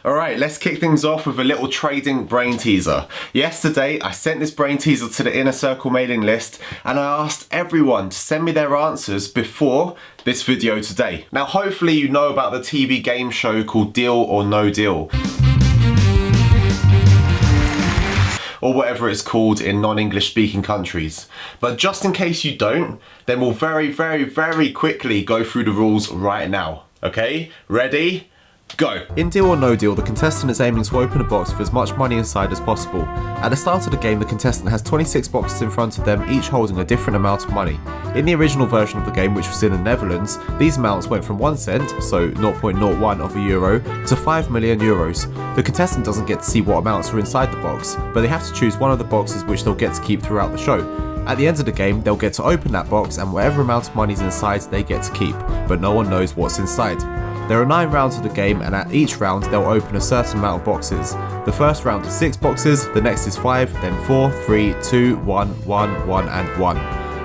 Alright, let's kick things off with a little trading brain teaser. Yesterday, I sent this brain teaser to the Inner Circle mailing list and I asked everyone to send me their answers before this video today. Now, hopefully you know about the TV game show called Deal or No Deal, or whatever it's called in non-English speaking countries. But just in case you don't, then we'll very quickly go through the rules right now. Okay, ready? Go! In Deal or No Deal, the contestant is aiming to open a box with as much money inside as possible. At the start of the game, the contestant has 26 boxes in front of them, each holding a different amount of money. In the original version of the game, which was in the Netherlands, these amounts went from 1 cent, so 0.01 of a euro, to 5 million euros. The contestant doesn't get to see what amounts are inside the box, but they have to choose one of the boxes which they'll get to keep throughout the show. At the end of the game, they'll get to open that box and whatever amount of money is inside, they get to keep, but no one knows what's inside. There are 9 rounds of the game, and at each round they'll open a certain amount of boxes. The first round is 6 boxes, the next is 5, then 4, 3, 2, 1, 1, 1 and 1.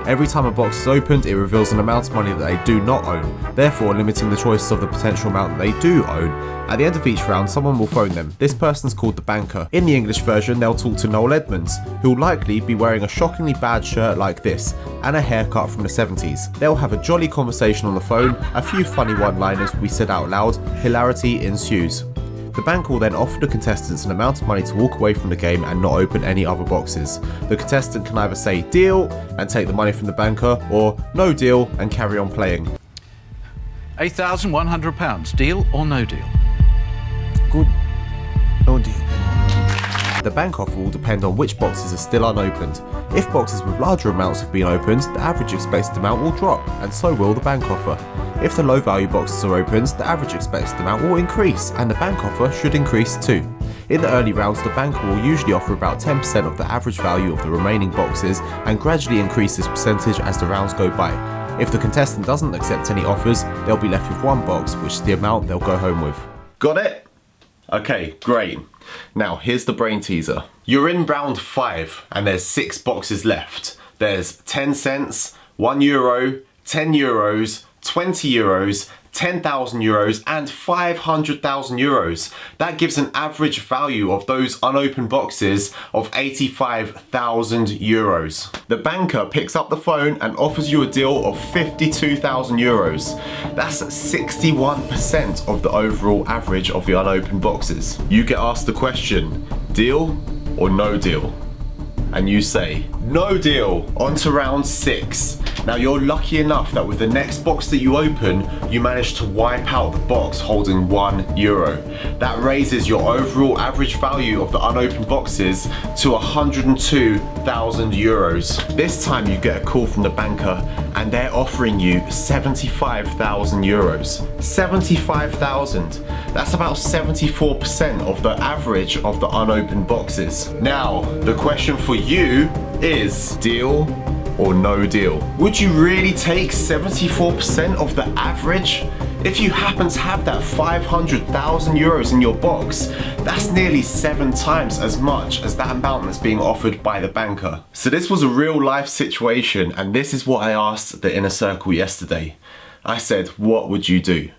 Every time a box is opened, it reveals an amount of money that they do not own, therefore limiting the choices of the potential amount that they do own. At the end of each round, someone will phone them. This person's called the banker. In the English version, they'll talk to Noel Edmonds, who will likely be wearing a shockingly bad shirt like this, and a haircut from the 70s. They'll have a jolly conversation on the phone, a few funny one-liners will be said out loud, hilarity ensues. The banker will then offer the contestants an amount of money to walk away from the game and not open any other boxes. The contestant can either say deal and take the money from the banker, or no deal and carry on playing. £8,100, deal or no deal? Good. No deal. The bank offer will depend on which boxes are still unopened. If boxes with larger amounts have been opened, the average expected amount will drop, and so will the bank offer. If the low value boxes are opened, the average expected amount will increase, and the bank offer should increase too. In the early rounds, the banker will usually offer about 10% of the average value of the remaining boxes, and gradually increase this percentage as the rounds go by. If the contestant doesn't accept any offers, they'll be left with one box, which is the amount they'll go home with. Got it? Okay, great. Now, here's the brain teaser. You're in round 5 and there's 6 boxes left. There's 10 cents, 1 euro, 10 euros, 20 euros, 10,000 euros and 500,000 euros. That gives an average value of those unopened boxes of 85,000 euros. The banker picks up the phone and offers you a deal of 52,000 euros. That's 61% of the overall average of the unopened boxes. You get asked the question, deal or no deal? And you say, no deal, on to round 6. Now you're lucky enough that with the next box that you open, you manage to wipe out the box holding 1 euro. That raises your overall average value of the unopened boxes to 102,000 euros. This time you get a call from the banker and they're offering you 75,000 euros. 75,000. That's about 74% of the average of the unopened boxes. Now, the question for you is deal or no deal? Would you really take 74% of the average? If you happen to have that 500,000 euros in your box, that's nearly 7 times as much as that amount that's being offered by the banker. So this was a real life situation, and this is what I asked the Inner Circle yesterday. I said, what would you do?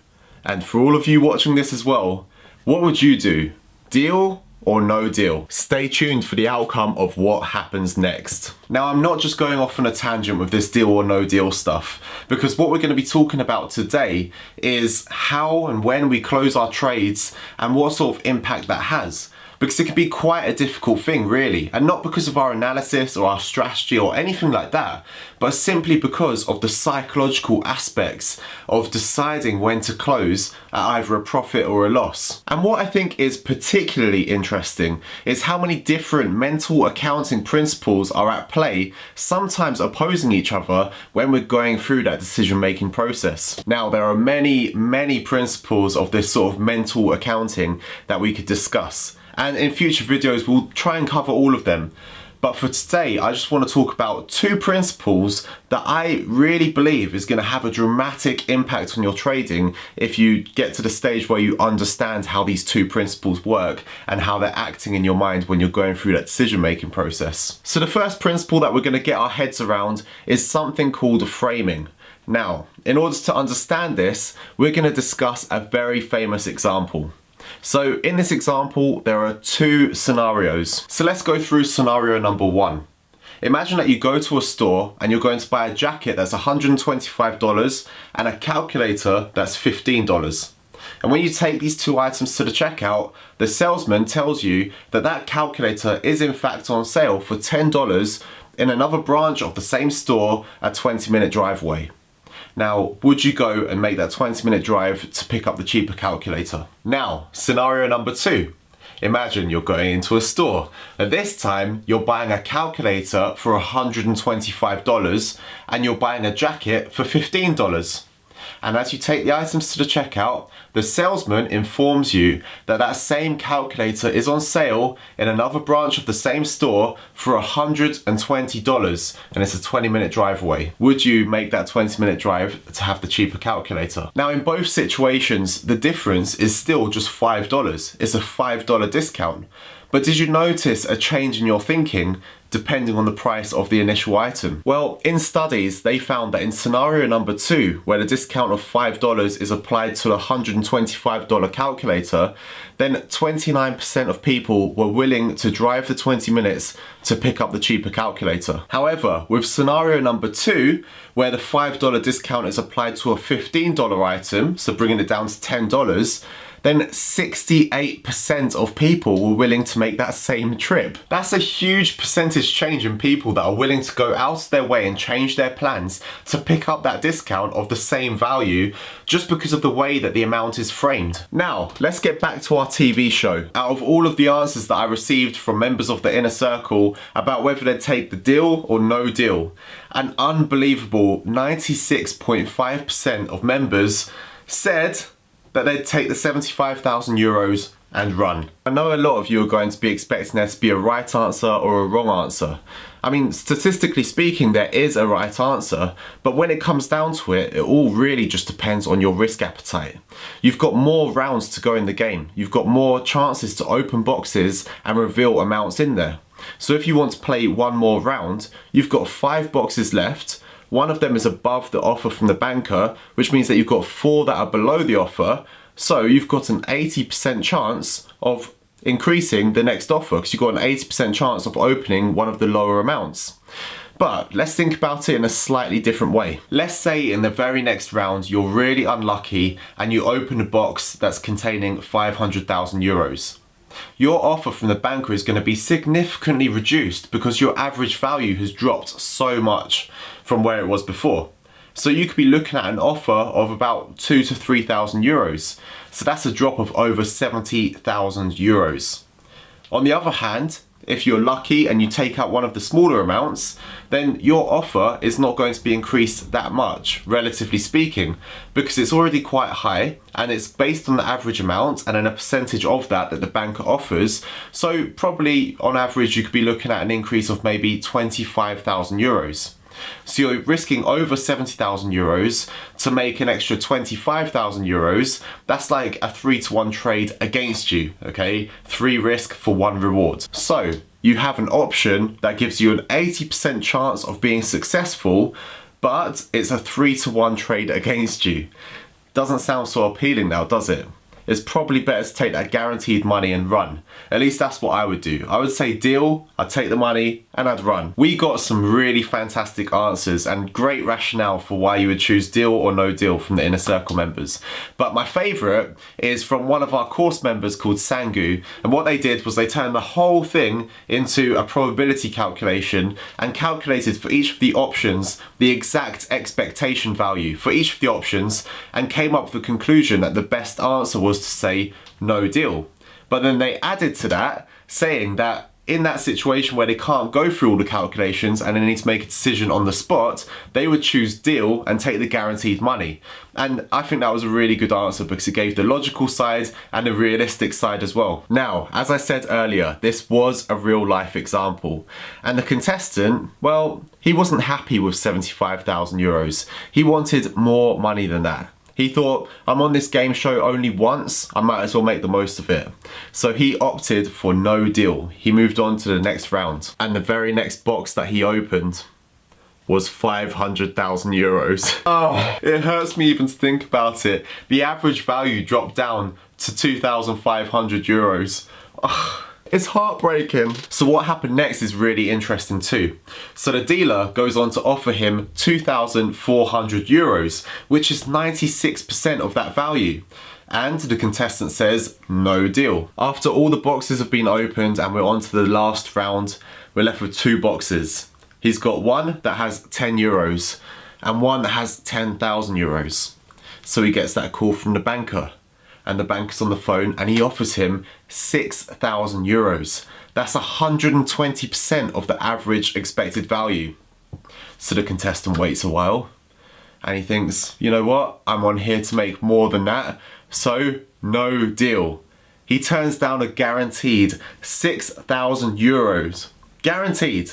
And for all of you watching this as well, what would you do? Deal or no deal? Stay tuned for the outcome of what happens next. Now, I'm not just going off on a tangent with this deal or no deal stuff, because what we're going to be talking about today is how and when we close our trades and what sort of impact that has. Because it can be quite a difficult thing, really, and not because of our analysis or our strategy or anything like that, but simply because of the psychological aspects of deciding when to close at either a profit or a loss. And what I think is particularly interesting is how many different mental accounting principles are at play, sometimes opposing each other when we're going through that decision-making process. Now, there are many principles of this sort of mental accounting that we could discuss. And in future videos, we'll try and cover all of them. But for today, I just want to talk about 2 principles that I really believe is going to have a dramatic impact on your trading if you get to the stage where you understand how these 2 principles work and how they're acting in your mind when you're going through that decision-making process. So the first principle that we're going to get our heads around is something called framing. Now, in order to understand this, we're going to discuss a very famous example. So in this example, there are two scenarios. So let's go through scenario number one. Imagine that you go to a store and you're going to buy a jacket that's $125 and a calculator that's $15. And when you take these two items to the checkout, the salesman tells you that that calculator is in fact on sale for $10 in another branch of the same store a 20-minute drive away. Now, would you go and make that 20-minute drive to pick up the cheaper calculator? Now, scenario number two. Imagine you're going into a store, and this time you're buying a calculator for $125 and you're buying a jacket for $15. And as you take the items to the checkout, the salesman informs you that that same calculator is on sale in another branch of the same store for $120, and it's a 20-minute drive away. Would you make that 20-minute drive to have the cheaper calculator? Now, in both situations, the difference is still just $5. It's a $5 discount. But did you notice a change in your thinking depending on the price of the initial item? Well, in studies, they found that in scenario number two, where the discount of $5 is applied to the $125 calculator, then 29% of people were willing to drive the 20 minutes to pick up the cheaper calculator. However, with scenario number two, where the $5 discount is applied to a $15 item, so bringing it down to $10, then 68% of people were willing to make that same trip. That's a huge percentage change in people that are willing to go out of their way and change their plans to pick up that discount of the same value just because of the way that the amount is framed. Now, let's get back to our TV show. Out of all of the answers that I received from members of the inner circle about whether they'd take the deal or no deal, an unbelievable 96.5% of members said that they'd take the 75,000 euros and run. I know a lot of you are going to be expecting there to be a right answer or a wrong answer. I mean, statistically speaking, there is a right answer, but when it comes down to it, it all really just depends on your risk appetite. You've got more rounds to go in the game. You've got more chances to open boxes and reveal amounts in there. So if you want to play one more round, you've got 5 boxes left. One of them is above the offer from the banker, which means that you've got 4 that are below the offer. So you've got an 80% chance of increasing the next offer because you've got an 80% chance of opening one of the lower amounts. But let's think about it in a slightly different way. Let's say in the very next round, you're really unlucky and you open a box that's containing 500,000 euros. Your offer from the banker is going to be significantly reduced because your average value has dropped so much from where it was before. So you could be looking at an offer of about 2,000 to 3,000 euros. So that's a drop of over 70,000 euros. On the other hand, if you're lucky and you take out one of the smaller amounts, then your offer is not going to be increased that much, relatively speaking, because it's already quite high and it's based on the average amount and then a percentage of that the banker offers. So probably on average you could be looking at an increase of maybe 25,000 euros. So you're risking over 70,000 euros to make an extra 25,000 euros. That's like a 3-to-1 trade against you, okay? 3 risk for 1 reward. So you have an option that gives you an 80% chance of being successful, but it's a 3-to-1 trade against you. Doesn't sound so appealing now, does it? It's probably better to take that guaranteed money and run. At least that's what I would do. I would say deal, I'd take the money and I'd run. We got some really fantastic answers and great rationale for why you would choose deal or no deal from the inner circle members. But my favourite is from one of our course members called Sangu, and what they did was they turned the whole thing into a probability calculation and calculated for each of the options the exact expectation value for each of the options and came up with the conclusion that the best answer was to say no deal. But then they added to that saying that in that situation where they can't go through all the calculations and they need to make a decision on the spot, they would choose deal and take the guaranteed money. And I think that was a really good answer because it gave the logical side and the realistic side as well. Now, as I said earlier, this was a real life example. And the contestant, well, he wasn't happy with 75,000 euros. He wanted more money than that. He thought, I'm on this game show only once, I might as well make the most of it. So he opted for no deal. He moved on to the next round. And the very next box that he opened was 500,000 euros. Oh, it hurts me even to think about it. The average value dropped down to 2,500 euros. Oh, it's heartbreaking. So what happened next is really interesting too. So the dealer goes on to offer him 2,400 euros, which is 96% of that value. And the contestant says, no deal. After all the boxes have been opened and we're on to the last round, we're left with 2 boxes. He's got one that has 10 euros and one that has 10,000 euros. So he gets that call from the banker, and the banker's on the phone and he offers him 6,000 euros. That's 120% of the average expected value. So the contestant waits a while and he thinks, you know what? I'm on here to make more than that. So no deal. He turns down a guaranteed 6,000 euros. Guaranteed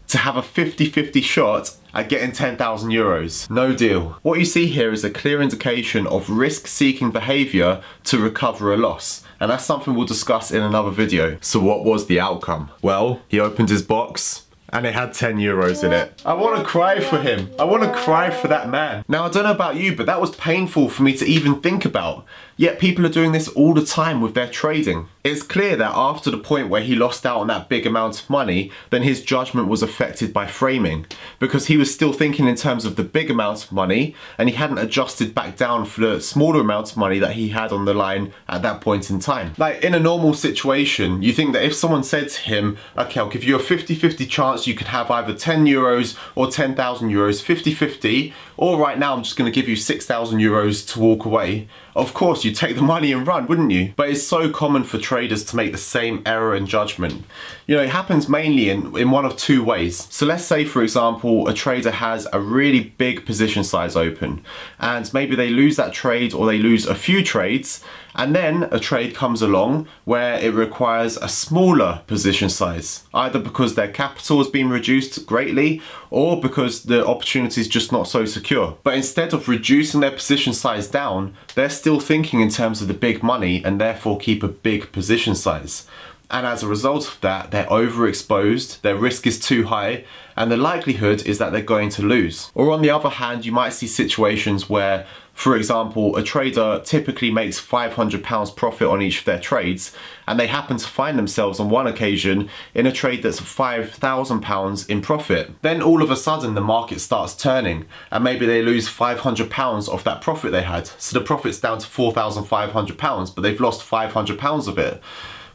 to have a 50-50 shot at getting 10,000 euros. No deal. What you see here is a clear indication of risk-seeking behaviour to recover a loss. And that's something we'll discuss in another video. So what was the outcome? Well, he opened his box and it had 10 euros in it. I want to cry for him. I want to cry for that man. Now, I don't know about you, but that was painful for me to even think about. Yet people are doing this all the time with their trading. It's clear that after the point where he lost out on that big amount of money, then his judgment was affected by framing, because he was still thinking in terms of the big amount of money and he hadn't adjusted back down for the smaller amount of money that he had on the line at that point in time. Like in a normal situation, you think that if someone said to him, okay, I'll give you a 50-50 chance you could have either 10 euros or 10,000 euros, 50-50, or right now I'm just going to give you 6,000 euros to walk away. Of course, you'd take the money and run, wouldn't you? But it's so common for traders to make the same error in judgment. You know, it happens mainly in one of 2 ways. So let's say, for example, a trader has a really big position size open, and maybe they lose that trade or they lose a few trades, and then a trade comes along where it requires a smaller position size, either because their capital has been reduced greatly or because the opportunity is just not so secure. But instead of reducing their position size down, they're still thinking in terms of the big money and therefore keep a big position size. And as a result of that, they're overexposed, their risk is too high, and the likelihood is that they're going to lose. Or on the other hand, you might see situations where, for example, a trader typically makes £500 profit on each of their trades, and they happen to find themselves on one occasion in a trade that's £5,000 in profit. Then all of a sudden the market starts turning, and maybe they lose £500 off that profit they had. So the profit's down to £4,500, but they've lost £500 of it.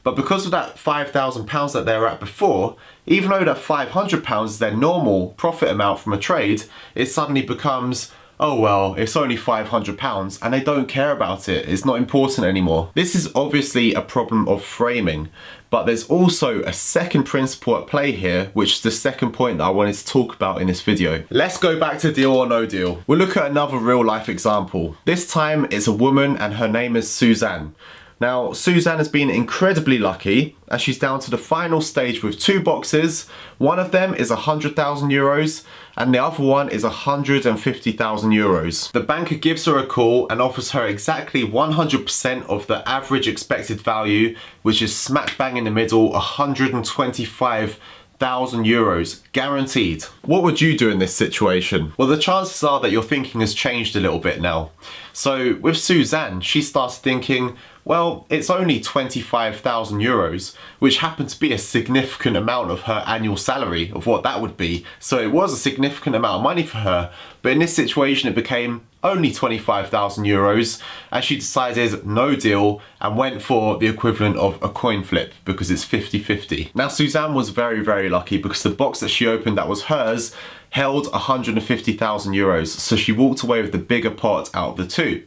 But because of that £5,000 that they were at before, even though that £500 is their normal profit amount from a trade, it suddenly becomes, oh well, it's only £500, and they don't care about it. It's not important anymore. This is obviously a problem of framing, but there's also a second principle at play here, which is the second point that I wanted to talk about in this video. Let's go back to Deal or No Deal. We'll look at another real life example. This time it's a woman and her name is Suzanne. Now, Suzanne has been incredibly lucky as she's down to the final stage with 2 boxes. One of them is 100,000 euros and the other one is 150,000 euros. The banker gives her a call and offers her exactly 100% of the average expected value, which is smack bang in the middle, 125,000 euros, guaranteed. What would you do in this situation? Well, the chances are that your thinking has changed a little bit now. So with Suzanne, she starts thinking, well, it's only 25,000 euros, which happened to be a significant amount of her annual salary, of what that would be. So it was a significant amount of money for her. But in this situation, it became only 25,000 euros, and she decided no deal and went for the equivalent of a coin flip because it's 50-50. Now, Suzanne was very, very lucky because the box that she opened that was hers held 150,000 euros. So she walked away with the bigger pot out of the 2.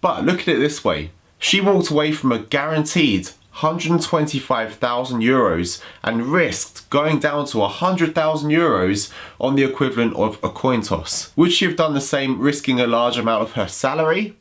But look at it this way. She walked away from a guaranteed 125,000 euros and risked going down to 100,000 euros on the equivalent of a coin toss. Would she have done the same, risking a large amount of her salary?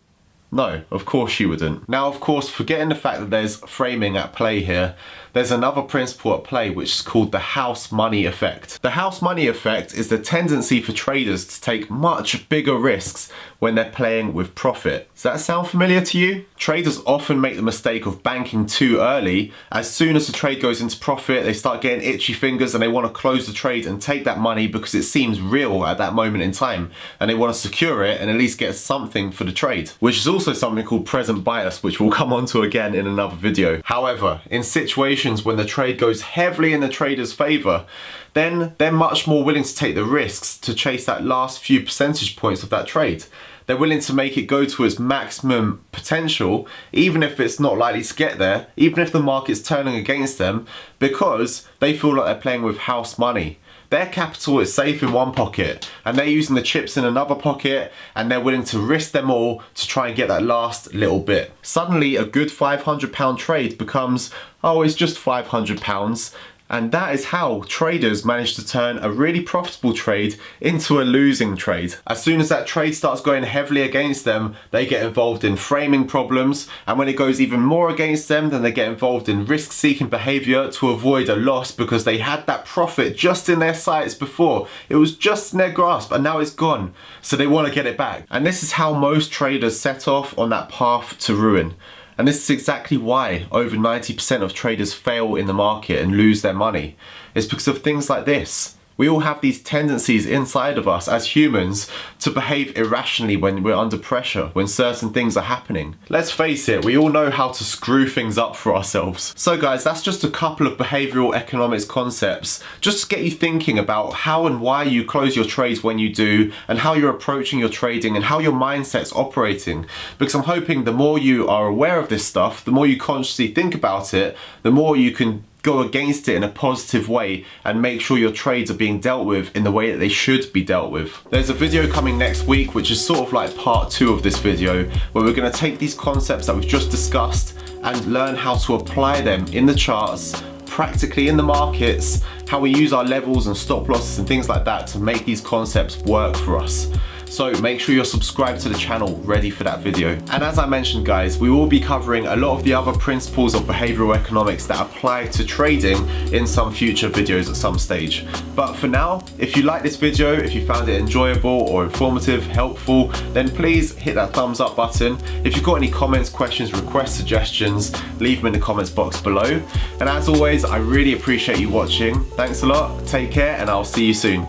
No, of course you wouldn't. Now, of course, forgetting the fact that there's framing at play here, there's another principle at play which is called the house money effect. The house money effect is the tendency for traders to take much bigger risks when they're playing with profit. Does that sound familiar to you? Traders often make the mistake of banking too early. As soon as the trade goes into profit, they start getting itchy fingers and they want to close the trade and take that money because it seems real at that moment in time, and they want to secure it and at least get something for the trade, which is also something called present bias, which we'll come on to again in another video. However, in situations when the trade goes heavily in the trader's favor, then they're much more willing to take the risks to chase that last few percentage points of that trade. They're willing to make it go to its maximum potential, even if it's not likely to get there, even if the market's turning against them, because they feel like they're playing with house money. Their capital is safe in one pocket and they're using the chips in another pocket, and they're willing to risk them all to try and get that last little bit. Suddenly a good £500 trade becomes, oh, it's just £500. And that is how traders manage to turn a really profitable trade into a losing trade. As soon as that trade starts going heavily against them, they get involved in framing problems, and when it goes even more against them, then they get involved in risk-seeking behavior to avoid a loss because they had that profit just in their sights before. It was just in their grasp and now it's gone. So they want to get it back. And this is how most traders set off on that path to ruin. And this is exactly why over 90% of traders fail in the market and lose their money. It's because of things like this. We all have these tendencies inside of us as humans to behave irrationally when we're under pressure, when certain things are happening. Let's face it, we all know how to screw things up for ourselves. So guys, that's just a couple of behavioral economics concepts, just to get you thinking about how and why you close your trades when you do, and how you're approaching your trading and how your mindset's operating. Because I'm hoping the more you are aware of this stuff, the more you consciously think about it, the more you can go against it in a positive way and make sure your trades are being dealt with in the way that they should be dealt with. There's a video coming next week which is sort of like part 2 of this video, where we're going to take these concepts that we've just discussed and learn how to apply them in the charts, practically in the markets, how we use our levels and stop losses and things like that to make these concepts work for us. So make sure you're subscribed to the channel, ready for that video. And as I mentioned guys, we will be covering a lot of the other principles of behavioral economics that apply to trading in some future videos at some stage. But for now, if you like this video, if you found it enjoyable or informative, helpful, then please hit that thumbs up button. If you've got any comments, questions, requests, suggestions, leave them in the comments box below. And as always, I really appreciate you watching. Thanks a lot, take care, and I'll see you soon.